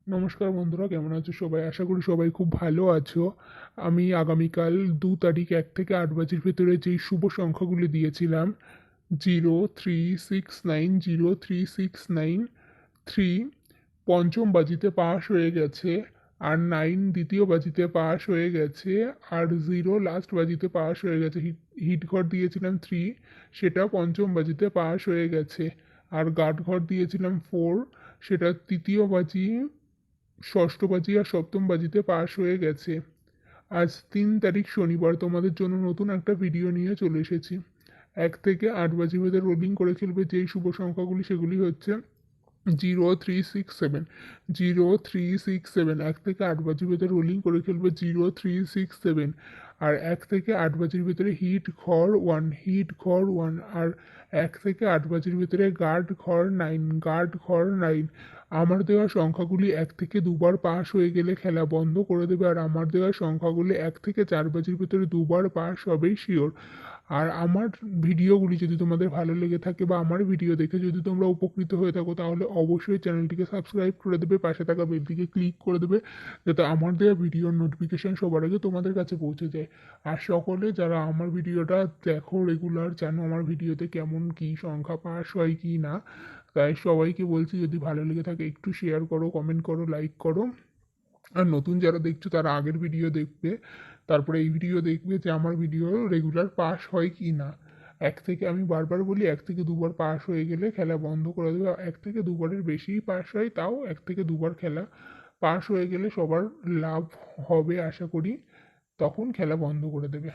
নমস্কার বন্ধুরা, কেমন আছো সবাই? আশা করি সবাই খুব ভালো আছো। আমি আগামীকাল ২ তারিখ ১ থেকে ৮ বাজের ভেতরে যেই শুভ সংখ্যাগুলি দিয়েছিলাম 036903693 পঞ্চম বাজিতে পাস হয়ে গেছে, আর 9 দ্বিতীয় বাজিতে পাস হয়ে গেছে, আর 0 লাস্ট বাজিতে পাস হয়ে গেছে। হিট ঘর দিয়েছিলাম 3, সেটা পঞ্চম বাজিতে পাস হয়ে গেছে। আর গার্ড ঘর দিয়েছিলাম 4, সেটা তৃতীয় বাজি, ষষ্ঠ বাজি আর সপ্তম বাজিতে পাস হয়ে গেছে। আজ ৩ তারিখ শনিবার, তোমাদের জন্য নতুন একটা ভিডিও নিয়ে চলে এসেছি। ১ থেকে ৮ বাজির ভেতরে রোলিং করে খেলবে যেই শুভ সংখ্যাগুলি, সেগুলি হচ্ছে 0367, 0367। ১ থেকে ৮ বাজির ভেতরে রোলিং করে খেলবে 0367। আর ১ থেকে ৮ বাজির ভেতরে হিট ঘর 1, হিট ঘর 1। আর ১ থেকে ৮ বাজির ভেতরে গার্ড ঘর 9, গার্ড ঘর 9। আমার দেওয়া সংখ্যাগুলি ১ থেকে ২ বার পাস হয়ে গেলে খেলা বন্ধ করে দেবে, আর আমার দেওয়া সংখ্যাগুলি ১ থেকে ৪ বাজির ভেতরে ২ বার পাস হবেই শিওর। আর আমার ভিডিওগুলি যদি তোমাদের ভালো লেগে থাকে বা আমার ভিডিও দেখে যদি তোমরা উপকৃত হয়ে থাকো, তাহলে অবশ্যই চ্যানেলটিকে সাবস্ক্রাইব করে দেবে, পাশে থাকা বেলটিকে ক্লিক করে দেবে, যাতে আমার দেওয়া ভিডিওর নোটিফিকেশান সবার আগে তোমাদের কাছে পৌঁছে যায়। আর সকলে যারা আমার ভিডিওটা দেখো রেগুলার, জানো আমার ভিডিওতে কেমন কী সংখ্যা পাস হয় কি না, তাই সবাইকে বলছি যদি ভালো লেগে থাকে একটু শেয়ার করো, কমেন্ট করো, লাইক করো। আর নতুন যারা দেখছো তারা আগের ভিডিও দেখবে, তারপরে এই ভিডিও দেখবে যে আমার ভিডিও রেগুলার পাস হয় কি না। আমি বারবার বলি ১ থেকে ২ বার পাস হয়ে গেলে খেলা বন্ধ করে দেবে। ১ থেকে ২ বারের বেশিই পাস হয়, তাও ১ থেকে ২ বার খেলা পাস হয়ে গেলে সবার লাভ হবে আশা করি, তখন খেলা বন্ধ করে দেবে।